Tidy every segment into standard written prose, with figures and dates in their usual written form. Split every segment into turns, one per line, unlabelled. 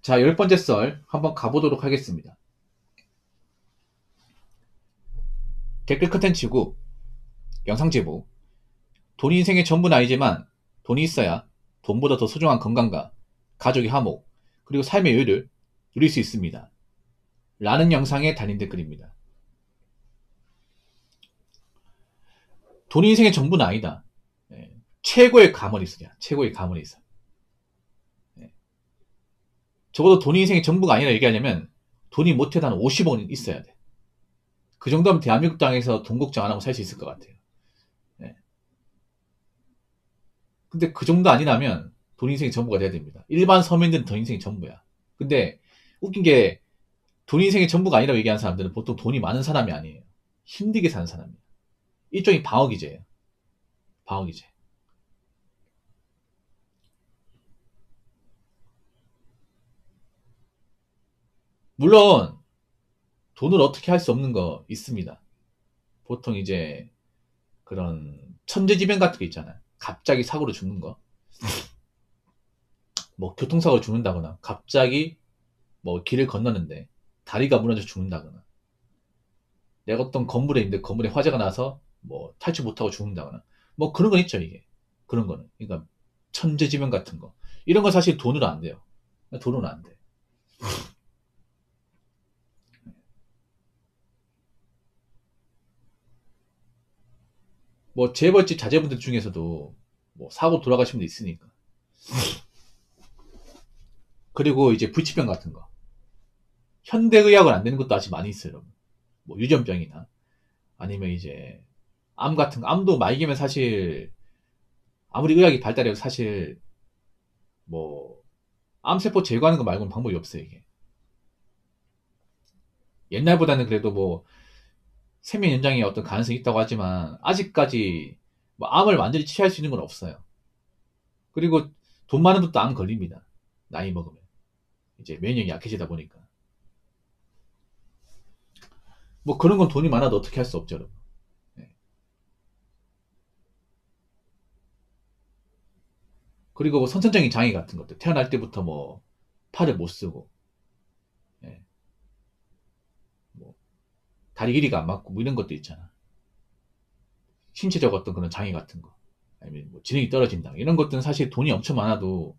자, 10번째 썰 한번 가보도록 하겠습니다. 댓글 컨텐츠고 영상 제보. 돈이 인생의 전부는 아니지만 돈이 있어야 돈보다 더 소중한 건강과 가족의 화목 그리고 삶의 여유를 누릴 수 있습니다. 라는 영상에 달린 댓글입니다. 돈이 인생의 전부는 아니다. 예, 최고의 가문이 있어야. 최고의 가문이 있어. 예, 적어도 돈이 인생의 전부가 아니라 얘기하려면 돈이 못해도 한 50억은 있어야 돼. 그 정도면 대한민국 땅에서 돈 걱정 안 하고 살 수 있을 것 같아요. 예. 근데 그 정도 아니라면 돈 인생이 전부가 돼야 됩니다. 일반 서민들은 돈 인생이 전부야. 근데 웃긴 게 돈 인생이 전부가 아니라고 얘기하는 사람들은 보통 돈이 많은 사람이 아니에요. 힘들게 사는 사람이에요. 일종의 방어기제예요. 방어기제. 물론 돈을 어떻게 할 수 없는 거 있습니다. 보통 이제 그런 천재지변 같은 게 있잖아요. 갑자기 사고로 죽는 거. 뭐 교통사고로 죽는다거나 갑자기 뭐 길을 건너는데 다리가 무너져 죽는다거나 내가 어떤 건물에 있는데 건물에 화재가 나서 뭐 탈출 못하고 죽는다거나 뭐 그런 건 있죠 이게. 그런 거는 그러니까 천재지변 같은 거 이런 건 사실 돈으로 안 돼요. 돈으로 안 돼. 뭐 재벌집 자제분들 중에서도 뭐 사고 돌아가신 분도 있으니까. 그리고 이제 불치병 같은 거 현대의학은 안 되는 것도 아직 많이 있어요 여러분. 뭐 유전병이나 아니면 이제 암 같은 거 암도 말기면 사실 아무리 의학이 발달해도 사실 뭐 암세포 제거하는 거 말고는 방법이 없어요 이게. 옛날보다는 그래도 뭐 생명 연장에 어떤 가능성이 있다고 하지만 아직까지 뭐 암을 완전히 치료할 수 있는 건 없어요. 그리고 돈 많은 분도 암 걸립니다. 나이 먹으면 이제免疫이 약해지다 보니까 뭐 그런 건 돈이 많아도 어떻게 할 수 없죠 여러분. 네. 그리고 뭐 선천적인 장애 같은 것들 태어날 때부터 뭐 팔을 못 쓰고 예, 뭐 다리 길이가 안 맞고 뭐 이런 것도 있잖아. 신체적 어떤 그런 장애 같은 거 아니면 뭐 지능이 떨어진다 이런 것들은 사실 돈이 엄청 많아도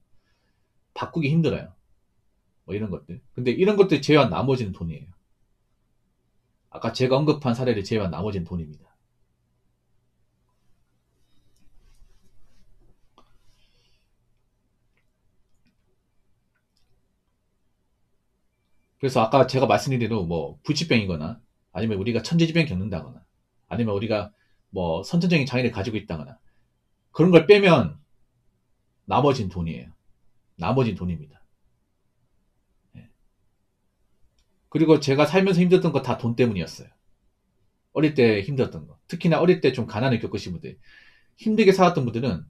바꾸기 힘들어요. 뭐 이런 것들. 근데 이런 것들 제외한 나머지는 돈이에요. 아까 제가 언급한 사례를 제외한 나머지는 돈입니다. 그래서 아까 제가 말씀드린 대로 뭐 불치병이거나 아니면 우리가 천재지변 겪는다거나 아니면 우리가 뭐 선천적인 장애를 가지고 있다거나 그런 걸 빼면 나머지는 돈이에요. 나머지는 돈입니다. 예. 그리고 제가 살면서 힘들었던 거 다 돈 때문이었어요. 어릴 때 힘들었던 거. 특히나 어릴 때 좀 가난을 겪으신 분들. 힘들게 살았던 분들은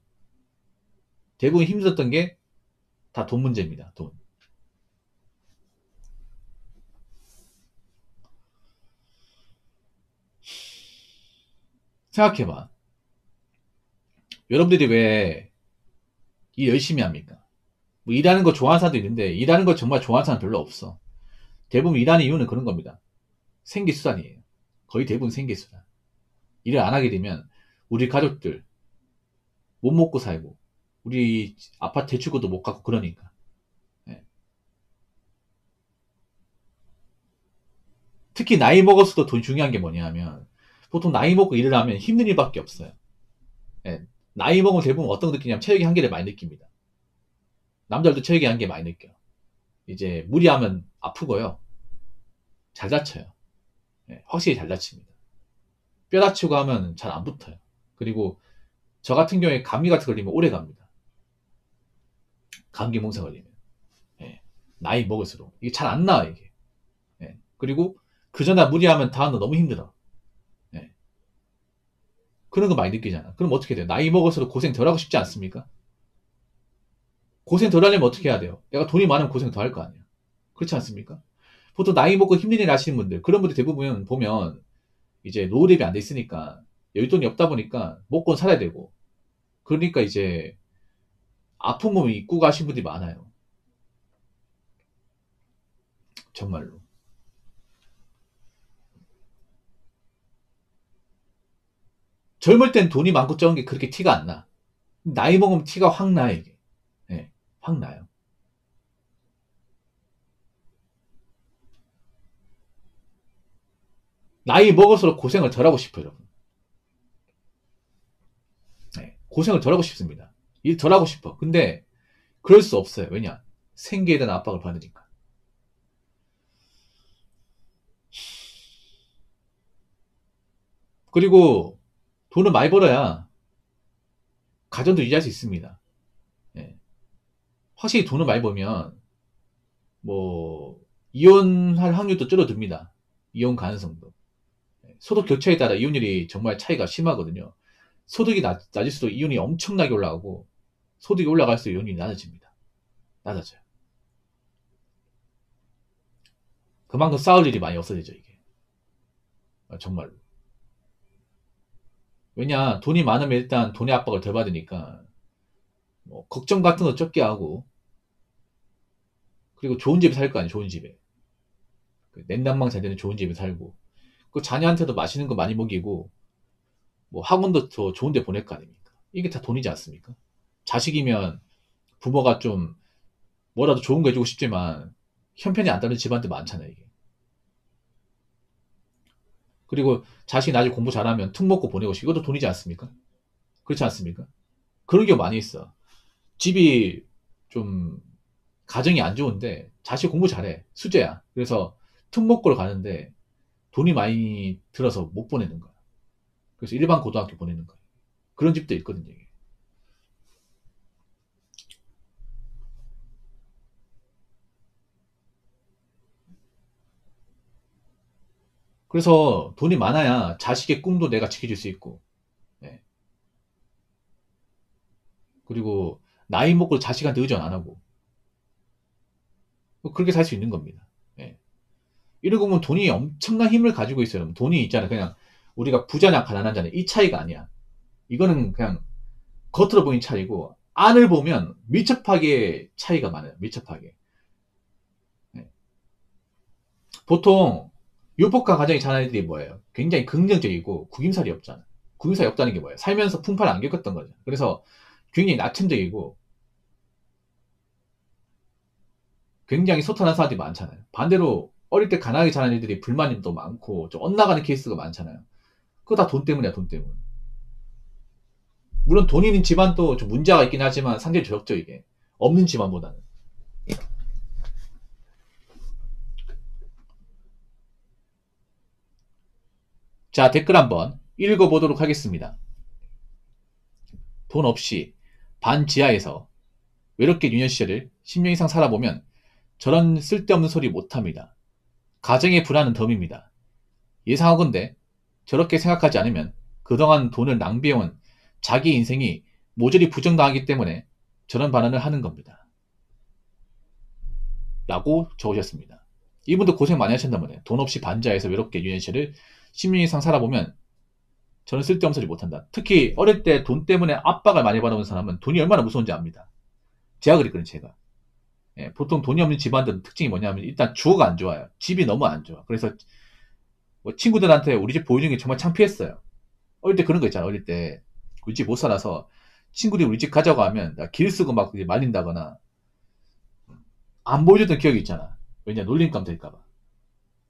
대부분 힘들었던 게 다 돈 문제입니다. 돈. 생각해봐. 여러분들이 왜 일 열심히 합니까? 뭐 일하는 거 좋아하는 사람도 있는데 일하는 거 정말 좋아하는 사람 별로 없어. 대부분 일하는 이유는 그런 겁니다. 생계수단이에요. 거의 대부분 생계수단. 일을 안 하게 되면 우리 가족들 못 먹고 살고 우리 아파트 대출금도 못 갚고 그러니까. 예. 특히 나이 먹어서도 돈 중요한 게 뭐냐면 보통 나이 먹고 일을 하면 힘든 일밖에 없어요. 예. 나이 먹으면 대부분 어떤 거 느끼냐면 체력의 한계를 많이 느낍니다. 남자들도 체력의 한계 많이 느껴. 이제 무리하면 아프고요. 잘 다쳐요. 예, 확실히 잘 다칩니다. 뼈 다치고 하면 잘 안 붙어요. 그리고 저 같은 경우에 감기 같은 거 걸리면 오래 갑니다. 감기 몽사 걸리면. 예, 나이 먹을수록. 이게 잘 안 나와, 이게. 예, 그리고 그 전에 무리하면 다음날 너무 힘들어. 예, 그런 거 많이 느끼잖아. 그럼 어떻게 돼요? 나이 먹을수록 고생 덜 하고 싶지 않습니까? 고생 덜 하려면 어떻게 해야 돼요? 내가 돈이 많으면 고생 더 할 거 아니야. 그렇지 않습니까? 보통 나이 먹고 힘든 일 하시는 분들, 그런 분들 대부분 보면 이제 노후 대비 안 돼 있으니까 여윳돈이 없다 보니까 먹고 살아야 되고 그러니까 이제 아픈 몸 입고 가신 분들이 많아요. 정말로. 젊을 땐 돈이 많고 적은 게 그렇게 티가 안 나. 나이 먹으면 티가 확 나, 이게. 예, 확 나요. 나이 먹을수록 고생을 덜 하고 싶어요, 여러분. 예, 고생을 덜 하고 싶습니다. 일 덜 하고 싶어. 근데 그럴 수 없어요. 왜냐? 생계에 대한 압박을 받으니까. 그리고 돈을 많이 벌어야 가정도 유지할 수 있습니다. 예. 확실히 돈을 많이 벌면 뭐 이혼할 확률도 줄어듭니다. 이혼 가능성도. 예. 소득 격차에 따라 이혼율이 정말 차이가 심하거든요. 소득이 낮을수록 이혼이 엄청나게 올라가고 소득이 올라갈수록 이혼이 낮아집니다. 낮아져요. 그만큼 싸울 일이 많이 없어지죠, 이게. 정말로. 왜냐, 돈이 많으면 일단 돈의 압박을 덜 받으니까 뭐 걱정 같은 거 적게 하고, 그리고 좋은 집에 살 거 아니에요, 좋은 집에. 냉난방 잘 되는 좋은 집에 살고, 그 자녀한테도 맛있는 거 많이 먹이고, 뭐 학원도 더 좋은 데 보낼 거 아닙니까? 이게 다 돈이지 않습니까? 자식이면 부모가 좀 뭐라도 좋은 거 해주고 싶지만 형편이 안 따는 집안도 많잖아요, 이게. 그리고 자식이 나중에 공부 잘하면 특 먹고 보내고 싶고, 이것도 돈이지 않습니까? 그렇지 않습니까? 그런 경우 많이 있어. 집이 좀 가정이 안 좋은데 자식 공부 잘해. 수재야. 그래서 특목고를 가는데 돈이 많이 들어서 못 보내는 거야. 그래서 일반 고등학교 보내는 거야. 그런 집도 있거든요. 이게. 그래서 돈이 많아야 자식의 꿈도 내가 지켜줄 수 있고, 예. 그리고 나이 먹고 자식한테 의존 안 하고, 뭐 그렇게 살 수 있는 겁니다. 예. 이러고 보면 돈이 엄청난 힘을 가지고 있어요. 여러분. 돈이 있잖아. 그냥 우리가 부자냐 가난하냐 이 차이가 아니야. 이거는 그냥 겉으로 보이는 차이고 안을 보면 밀접하게 차이가 많아요. 밀접하게. 예. 보통 유복한 가정의 자녀들이 뭐예요? 굉장히 긍정적이고 구김살이 없잖아. 구김살이 없다는 게 뭐예요? 살면서 풍파를 안 겪었던 거죠. 그래서 굉장히 나침적이고 굉장히 소탈한 사람들이 많잖아요. 반대로 어릴 때 가난하게 자란 애들이 불만이 또 많고 좀 엇나가는 케이스가 많잖아요. 그거 다 돈 때문이야, 돈 때문. 물론 돈 있는 집안도 좀 문제가 있긴 하지만 상대적으로 적죠, 이게. 없는 집안보다는. 자, 댓글 한번 읽어보도록 하겠습니다. 돈 없이 반 지하에서 외롭게 유년 시절을 10년 이상 살아보면 저런 쓸데없는 소리 못합니다. 가정의 불안은 덤입니다. 예상하건대 저렇게 생각하지 않으면 그동안 돈을 낭비해온 자기 인생이 모조리 부정당하기 때문에 저런 발언을 하는 겁니다. 라고 적으셨습니다. 이분도 고생 많이 하셨나 보네. 돈 없이 반지하에서 외롭게 유년 시절을 10년 이상 살아보면 저는 쓸데없는 소리 못한다. 특히 어릴 때 돈 때문에 압박을 많이 받아온 사람은 돈이 얼마나 무서운지 압니다. 제가 그랬거든요, 제가. 예, 보통 돈이 없는 집안들은 특징이 뭐냐면 일단 주거가 안 좋아요. 집이 너무 안 좋아. 그래서 뭐 친구들한테 우리 집 보여주는 게 정말 창피했어요. 어릴 때 그런 거 있잖아. 어릴 때 우리 집 못 살아서 친구들이 우리 집 가자고 하면 나 길 쓰고 막 말린다거나 안 보여줬던 기억이 있잖아. 왜냐 놀림감 될까봐.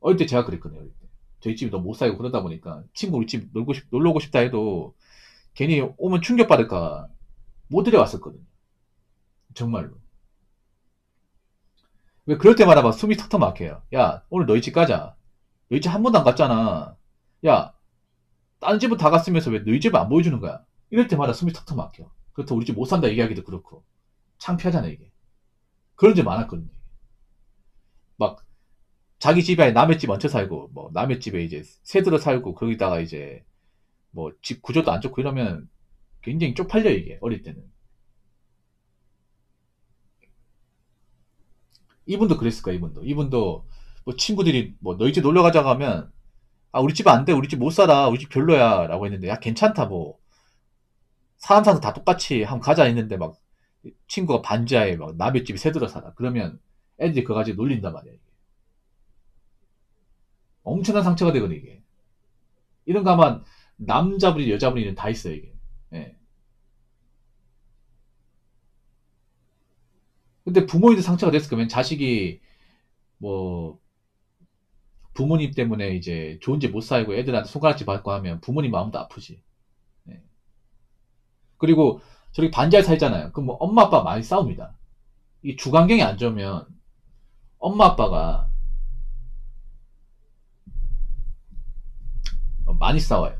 어릴 때 제가 그랬거든요. 어릴 때. 저희 집이 너무 못 살고 그러다 보니까 친구 우리 집 놀러 오고 싶다 해도 괜히 오면 충격받을까 못 데려왔었거든요. 정말로. 왜 그럴 때마다 막 숨이 턱턱 막혀요. 야 오늘 너희 집 가자. 너희 집 한 번도 안 갔잖아. 야 다른 집은 다 갔으면서 왜 너희 집을 안 보여주는 거야? 이럴 때마다 숨이 턱턱 막혀. 그렇다고 우리 집 못 산다 얘기하기도 그렇고 창피하잖아 이게. 그런 집 많았거든요. 막 자기 집에 아니라 남의 집 얹혀 살고 뭐 남의 집에 이제 새 들어 살고 거기다가 이제 뭐 집 구조도 안 좋고 이러면 굉장히 쪽팔려 이게 어릴 때는. 이분도 그랬을 거야 이분도. 이분도 뭐 친구들이 뭐 너희 집 놀러 가자고 하면 아 우리 집 안 돼. 우리 집 못 살아. 우리 집 별로야 라고 했는데 야 괜찮다 뭐 사람 사는 다 똑같이 한번 가자 했는데 막 친구가 반지하에 막 남의 집에 새들어 살아. 그러면 애들이 그거 가지고 놀린단 말이야. 엄청난 상처가 되거든, 이게. 이런 거 아마 남자분이 여자분이 다 있어요, 이게. 예. 근데 부모님도 상처가 됐을 거면 자식이 뭐 부모님 때문에 이제 좋은 집 못 살고 애들한테 손가락질 받고 하면 부모님 마음도 아프지. 예. 그리고 저렇게 반지하에 살잖아요. 그럼 뭐 엄마 아빠 많이 싸웁니다. 이 주관경이 안 좋으면 엄마 아빠가 많이 싸워요.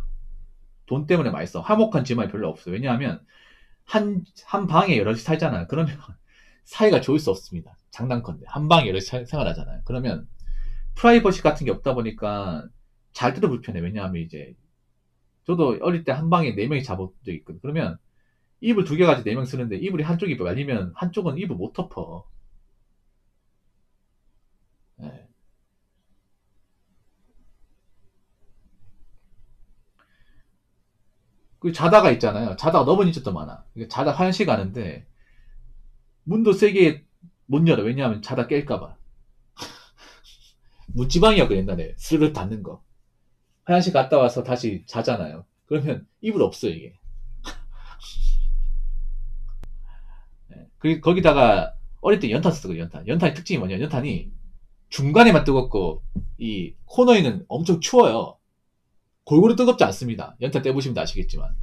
돈 때문에 많이 싸워. 화목한 집안이 별로 없어요. 왜냐하면 한 방에 여럿이 살잖아요. 그러면 사이가 좋을 수 없습니다. 장난컨대. 한 방에 여럿이 생활하잖아요. 그러면 프라이버시 같은 게 없다 보니까 잘 때도 불편해. 왜냐하면 이제 저도 어릴 때 한 방에 네 명이 잡은 적이 있거든. 그러면 이불 두 개 가지고 네 명 쓰는데 이불이 한쪽이 말리면 한쪽은 이불 못 덮어. 예. 그 자다가 있잖아요. 자다가 넘어진 적도 많아. 자다 화장실 가는데 문도 세게 못 열어. 왜냐하면 자다 깰까봐. 문지방이야, 옛날에. 스르르 닫는 거. 화장실 갔다 와서 다시 자잖아요. 그러면 이불 없어, 이게. 거기다가 어릴 때 연탄 썼어, 연탄. 연탄의 특징이 뭐냐? 연탄이 중간에만 뜨겁고 이 코너에는 엄청 추워요. 골고루 뜨겁지 않습니다. 연탄 떼보시면 아시겠지만.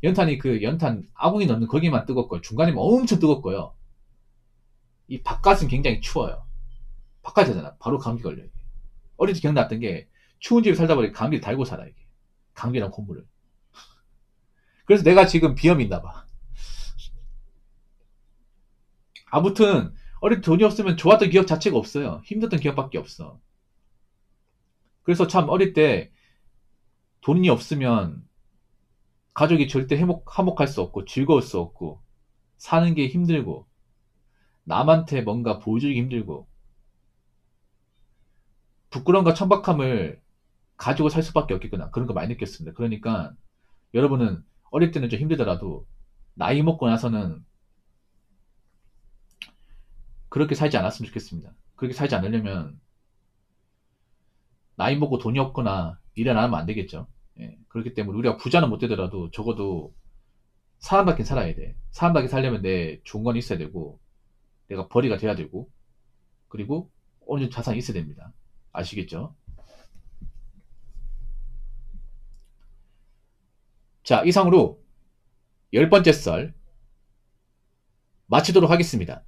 연탄이 그 연탄 아궁이 넣는 거기만 뜨겁고요. 중간에만 엄청 뜨겁고요. 이 바깥은 굉장히 추워요. 바깥이잖아. 바로 감기 걸려요. 어릴 때 기억났던 게 추운 집에 살다 보니 감기를 달고 살아, 이게. 감기랑 콧물을. 그래서 내가 지금 비염이 있나 봐. 아무튼 어릴 때 돈이 없으면 좋았던 기억 자체가 없어요. 힘들었던 기억밖에 없어. 그래서 참 어릴 때 돈이 없으면 가족이 절대 화목할 수 없고 즐거울 수 없고 사는 게 힘들고 남한테 뭔가 보여주기 힘들고 부끄러움과 천박함을 가지고 살 수밖에 없겠구나. 그런 거 많이 느꼈습니다. 그러니까 여러분은 어릴 때는 좀 힘들더라도 나이 먹고 나서는 그렇게 살지 않았으면 좋겠습니다. 그렇게 살지 않으려면 나이 먹고 돈이 없거나 일 안 하면 안 되겠죠. 예, 그렇기 때문에 우리가 부자는 못 되더라도 적어도 사람답게 살아야 돼. 사람답게 살려면 내 좋은 건 있어야 되고 내가 벌이가 돼야 되고 그리고 어느 정도 자산이 있어야 됩니다. 아시겠죠? 자, 이상으로 10번째 썰 마치도록 하겠습니다.